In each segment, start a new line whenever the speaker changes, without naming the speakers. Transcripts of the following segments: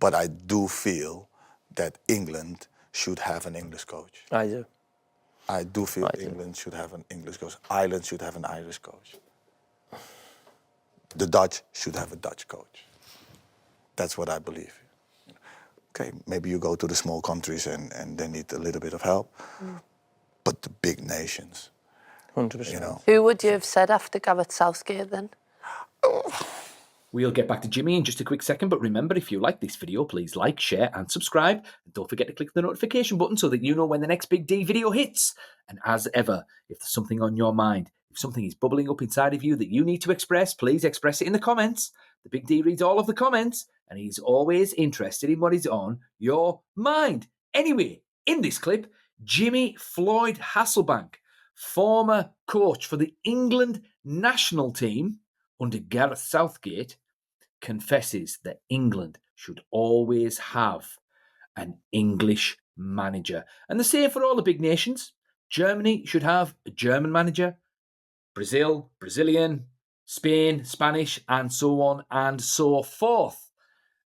But I do feel that England should have an English coach.
I do.
I do feel England should have an English coach. Ireland should have an Irish coach. The Dutch should have a Dutch coach. That's what I believe. Okay, maybe you go to the small countries and they need a little bit of help. But the big nations,
100%.
you know.
Who would you have said after Gareth Southgate then?
We'll get back to Jimmy in just a quick second, but remember, if you like this video, please like, share and subscribe. And don't forget to click the notification button so that you know when the next Big D video hits. And as ever, if there's something on your mind, if something is bubbling up inside of you that you need to express, please express it in the comments. The Big D reads all of the comments, and he's always interested in what is on your mind. Anyway, in this clip, Jimmy Floyd Hasselbaink, former coach for the England national team under Gareth Southgate, confesses that England should always have an English manager. And the same for all the big nations. Germany should have a German manager, Brazil, Brazilian, Spain, Spanish, and so on and so forth.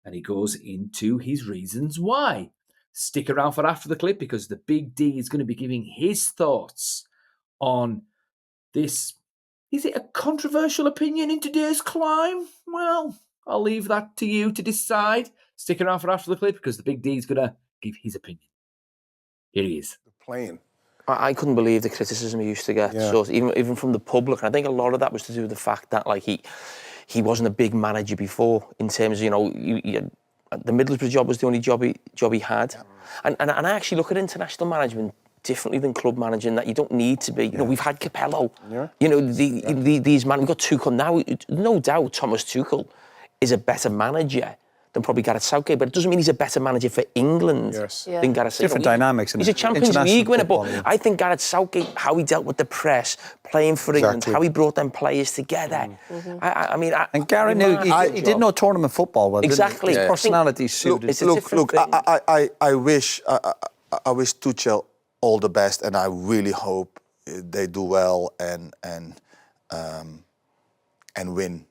And he goes into his reasons why. Stick around for after the clip because the Big D is going to be giving his thoughts on this. Is it a controversial opinion in today's climb? Well, I'll leave that to you to decide. Stick around for after the clip because the Big D is going to give his opinion. Here he is.
Playing.
I couldn't believe the criticism he used to get.
Yeah.
So even from the public, I think a lot of that was to do with the fact that like he wasn't a big manager before. In terms of, you know, the Middlesbrough job was the only job he had, and I actually look at international management differently than club managing. That you don't need to be. You know, we've had Capello. Yeah. You know, these man. We've got Tuchel now. No doubt, Thomas Tuchel is a better manager than probably Gareth Southgate, but it doesn't mean he's a better manager for England than Gareth Southgate.
Different dynamics.
He's a Champions League winner, but I think Gareth Southgate, how he dealt with the press, playing for England, how he brought them players together. I mean,
and Gareth knew he did know tournament football well.
Exactly.
His personality suited.
Look. I wish Tuchel all the best, and I really hope they do well and win,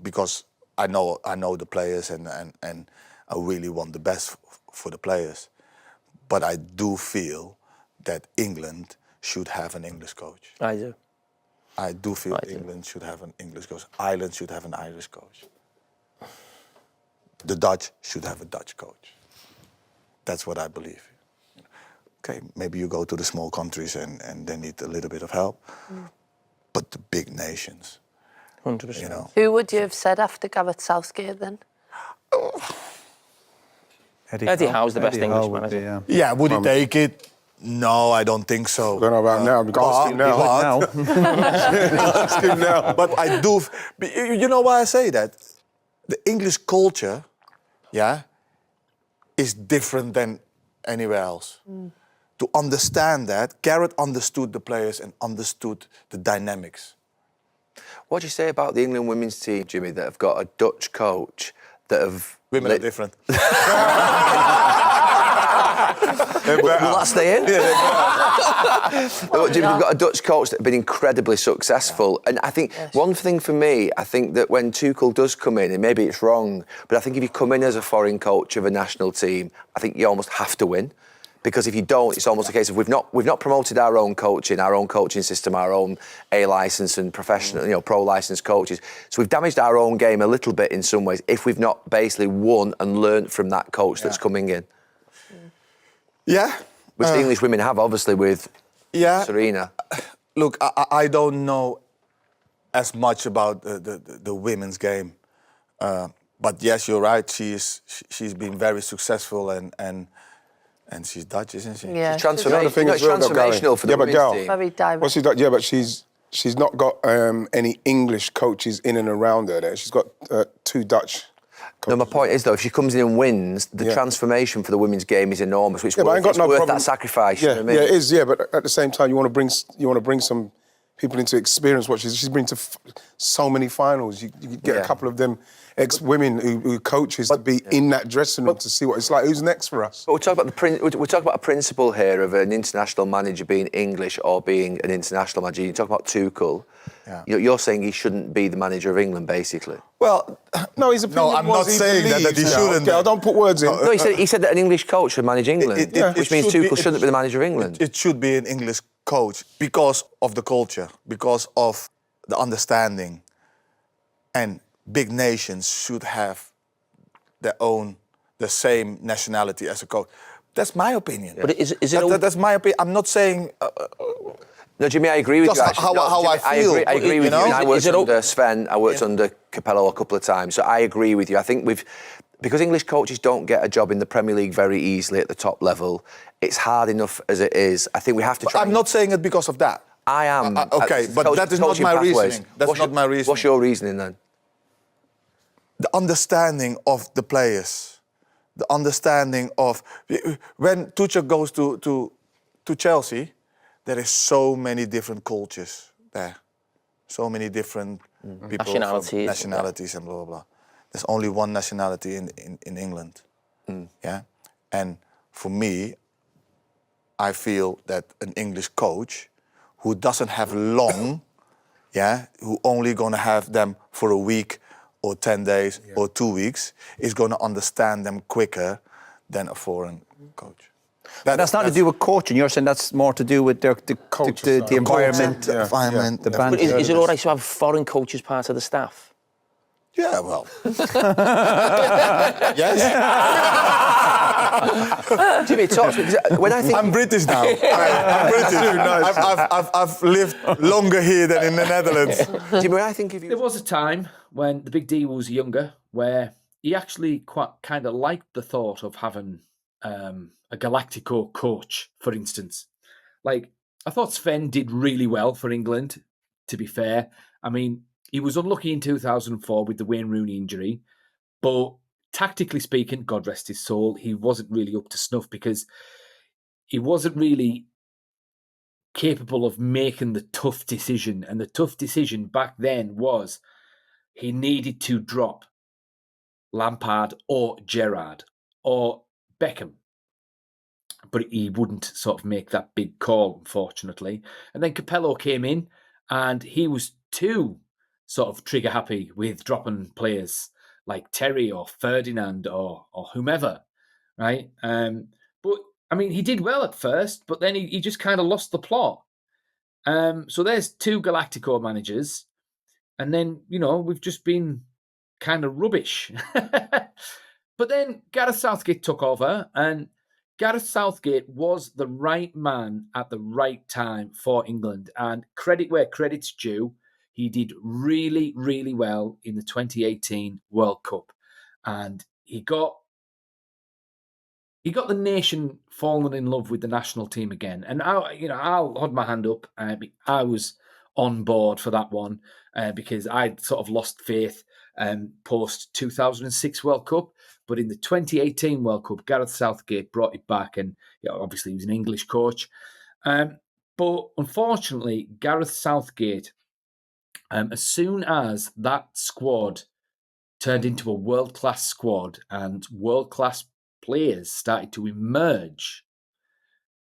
because I know the players and I really want the best for the players. But I do feel that England should have an English coach.
I do.
I do feel England should have an English coach. Ireland should have an Irish coach. The Dutch should have a Dutch coach. That's what I believe. Okay, maybe you go to the small countries and they need a little bit of help. But the big nations,
100%.
you know.
Who would you have said after Gareth Southgate then?
Eddie Howe's the best English manager.
Yeah, would he take it? No, I don't think so.
I don't know about now. Ask him now. Ask him now.
But I do. You know why I say that? The English culture, is different than anywhere else. To understand that, Gareth understood the players and understood the dynamics.
What do you say about the England women's team, Jimmy, that have got a Dutch coach that have...
Women are different.
Will that stay in? Jimmy, they've got a Dutch coach that have been incredibly successful. And I think one thing for me, I think that when Tuchel does come in, and maybe it's wrong, but I think if you come in as a foreign coach of a national team, I think you almost have to win. Because if you don't, it's almost a case of we've not promoted our own coaching system, our own A licence and professional, pro licensed coaches. So we've damaged our own game a little bit in some ways if we've not basically won and learnt from that coach that's coming in.
Yeah.
Which the English women have, obviously, with Serena.
Look, I don't know as much about the women's game. But yes, you're right. She's been very successful and she's Dutch, isn't she?
Yeah.
She's transformational for the women's team.
Very direct.
What's she done? Yeah, but she's not got any English coaches in and around her there. She's got 2 Dutch coaches.
No, my point is, though, if she comes in and wins, the transformation for the women's game is enormous, which
worth
that sacrifice.
Yeah,
you know what I mean?
it is, but at the same time, you want to bring some people into experience what she's been to so many finals. You get a couple of them ex-women who coaches to be in that dressing room to see what it's like. Who's next for us?
But we're talking about a principle here of an international manager being English or being an international manager. You talk about Tuchel.
Yeah.
You're saying he shouldn't be the manager of England, basically.
Well, no, his opinion
No, I'm not
was
saying that he shouldn't.
Okay, I don't put words in.
No, he said that an English coach should manage England, which means Tuchel shouldn't be the manager of England.
It should be an English coach because of the culture, because of the understanding. And big nations should have the same nationality as a coach. That's my opinion.
But is it?
That's my opinion. I'm not saying.
No, Jimmy, I agree with
Just
you. Actually.
how I feel,
I agree with you. And I worked
Is it
under Sven. I worked under Capello a couple of times, so I agree with you. I think because English coaches don't get a job in the Premier League very easily at the top level. It's hard enough as it is. I think we have to try.
I'm not saying it because of that.
I am.
Okay, but that is not my reasoning. That's not my reasoning.
What's your reasoning then?
The understanding of the players, the understanding of when Tuchel goes to Chelsea, there is so many different cultures there, so many different people, nationalities, and blah blah blah. There's only one nationality in England, yeah, and for me, I feel that an English coach who doesn't have long, who only gonna have them for a week or 10 days or 2 weeks, is going to understand them quicker than a foreign coach.
That's not to do with coaching. You're saying that's more to do with the environment.
The environment.
The
But is it all right to have foreign coaches part of the staff?
Yeah, well. Yes.
Jimmy, talk to me. When I think
I'm British now. I'm British. I've lived longer here than in the Netherlands.
Jimmy, when I think of you,
There was a time when the Big D was younger where he actually quite kind of liked the thought of having a Galactico coach, for instance. Like, I thought Sven did really well for England, to be fair. I mean, he was unlucky in 2004 with the Wayne Rooney injury, but tactically speaking, God rest his soul, he wasn't really up to snuff because he wasn't really capable of making the tough decision. And the tough decision back then was he needed to drop Lampard or Gerrard or Beckham. But he wouldn't sort of make that big call, unfortunately. And then Capello came in and he was too sort of trigger happy with dropping players like Terry or Ferdinand or whomever, right? But, I mean, he did well at first, but then he just kind of lost the plot. So there's two Galactico managers. And then, we've just been kind of rubbish. But then Gareth Southgate took over, and Gareth Southgate was the right man at the right time for England. And credit where credit's due, he did really, really well in the 2018 World Cup. And he got the nation falling in love with the national team again. And I'll hold my hand up. I was on board for that one because I'd sort of lost faith post 2006 World Cup. But in the 2018 World Cup, Gareth Southgate brought it back, and obviously he was an English coach. But unfortunately, Gareth Southgate, as soon as that squad turned into a world-class squad and world-class players started to emerge,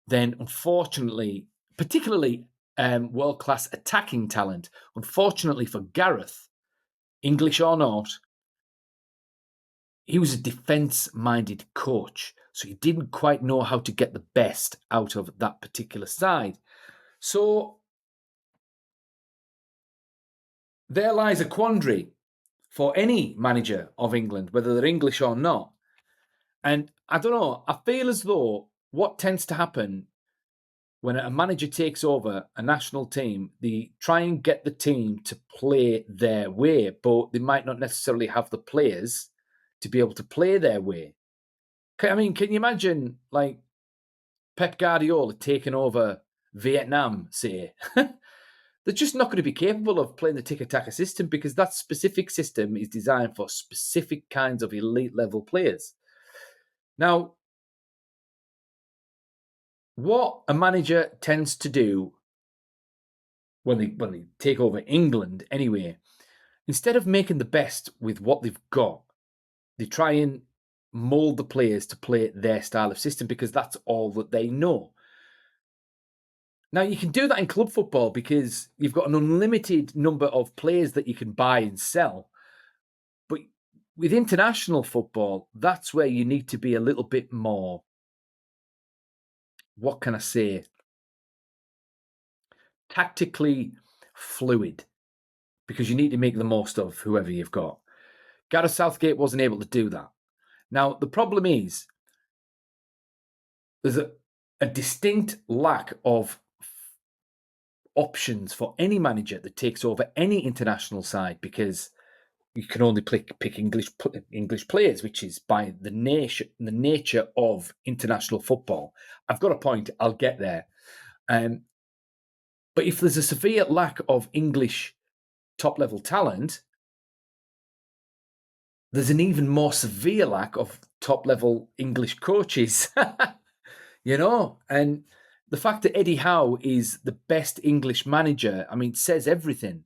then unfortunately, particularly world-class attacking talent, unfortunately for Gareth, English or not, he was a defence-minded coach, so he didn't quite know how to get the best out of that particular side. So there lies a quandary for any manager of England, whether they're English or not. And I don't know, I feel as though what tends to happen when a manager takes over a national team, they try and get the team to play their way, but they might not necessarily have the players to be able to play their way. I mean, can you imagine, like, Pep Guardiola taking over Vietnam, say? They're just not going to be capable of playing the tiki-taka system because that specific system is designed for specific kinds of elite-level players. Now, what a manager tends to do when they take over England anyway, instead of making the best with what they've got, they try and mould the players to play their style of system because that's all that they know. Now, you can do that in club football because you've got an unlimited number of players that you can buy and sell. But with international football, that's where you need to be a little bit more, what can I say, tactically fluid, because you need to make the most of whoever you've got. Gareth Southgate wasn't able to do that. Now, the problem is there's a distinct lack of options for any manager that takes over any international side because you can only pick English players, which is by the nature of international football. I've got a point. I'll get there. But if there's a severe lack of English top-level talent, there's an even more severe lack of top-level English coaches. And the fact that Eddie Howe is the best English manager, says everything.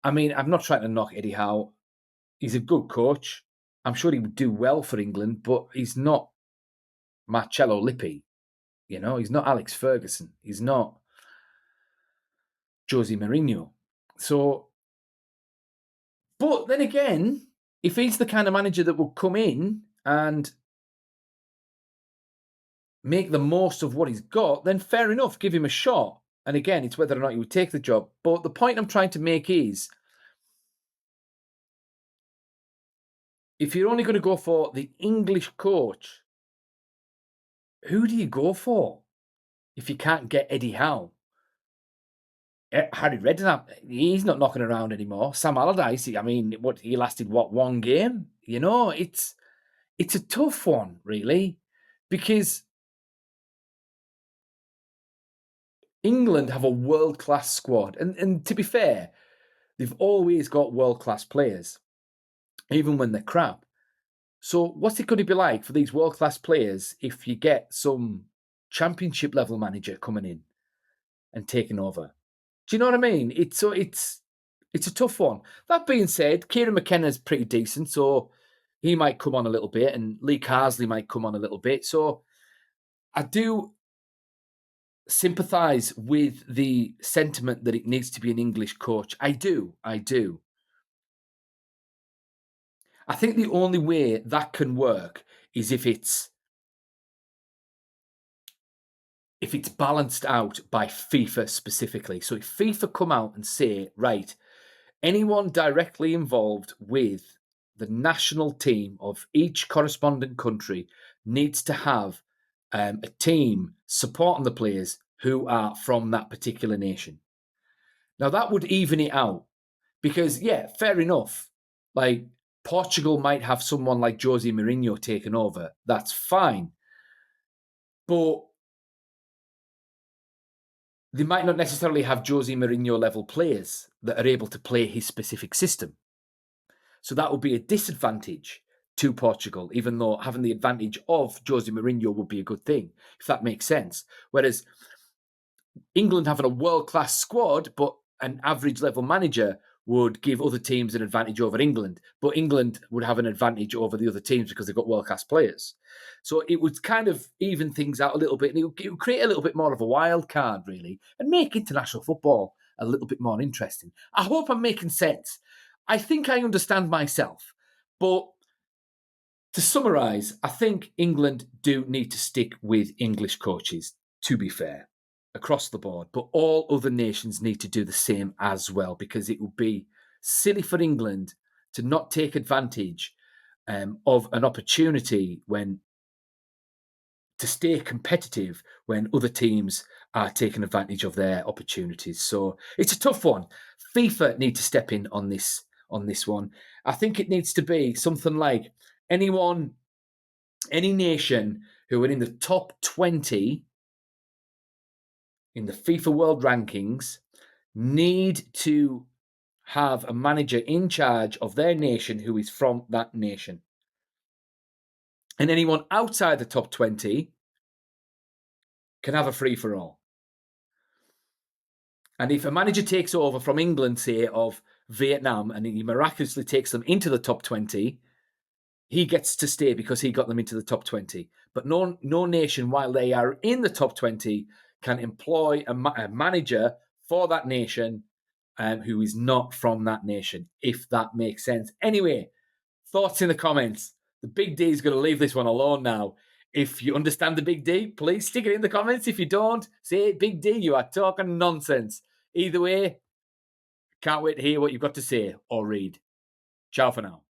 I'm not trying to knock Eddie Howe. He's a good coach. I'm sure he would do well for England, but he's not Marcello Lippi. He's not Alex Ferguson. He's not Jose Mourinho. So, but then again, if he's the kind of manager that will come in and make the most of what he's got, then fair enough, give him a shot. And again, it's whether or not he would take the job. But the point I'm trying to make is, if you're only going to go for the English coach, who do you go for if you can't get Eddie Howe? Harry Redknapp, he's not knocking around anymore. Sam Allardyce, he lasted, one game? It's a tough one, really, because England have a world-class squad. And to be fair, they've always got world-class players, even when they're crap. So what's it going to be like for these world-class players if you get some championship-level manager coming in and taking over? Do you know what I mean? It's a tough one. That being said, Kieran McKenna's pretty decent, so he might come on a little bit, and Lee Carsley might come on a little bit. So I do sympathise with the sentiment that it needs to be an English coach. I do. I think the only way that can work is if it's balanced out by FIFA specifically. So if FIFA come out and say, right, anyone directly involved with the national team of each correspondent country needs to have a team supporting the players who are from that particular nation. Now, that would even it out because, yeah, fair enough. Like, Portugal might have someone like Jose Mourinho taken over. That's fine. But they might not necessarily have Jose Mourinho level players that are able to play his specific system. So that would be a disadvantage to Portugal, even though having the advantage of Jose Mourinho would be a good thing, if that makes sense. Whereas England having a world-class squad, but an average level manager would give other teams an advantage over England. But England would have an advantage over the other teams because they've got world-class players. So it would kind of even things out a little bit, and it would create a little bit more of a wild card, really, and make international football a little bit more interesting. I hope I'm making sense. I think I understand myself. But to summarise, I think England do need to stick with English coaches, to be fair, across the board. But all other nations need to do the same as well, because it would be silly for England to not take advantage of an opportunity to stay competitive when other teams are taking advantage of their opportunities. So it's a tough one. FIFA need to step in on this one. I think it needs to be something like any nation who are in the top 20 in the FIFA World Rankings need to have a manager in charge of their nation who is from that nation. And anyone outside the top 20 can have a free-for-all. And if a manager takes over from England, say, of Vietnam, and he miraculously takes them into the top 20, he gets to stay because he got them into the top 20. But no nation, while they are in the top 20, can employ a manager for that nation who is not from that nation, if that makes sense. Anyway, thoughts in the comments. The Big D is going to leave this one alone now. If you understand the Big D, please stick it in the comments. If you don't, say, Big D, you are talking nonsense. Either way, can't wait to hear what you've got to say or read. Ciao for now.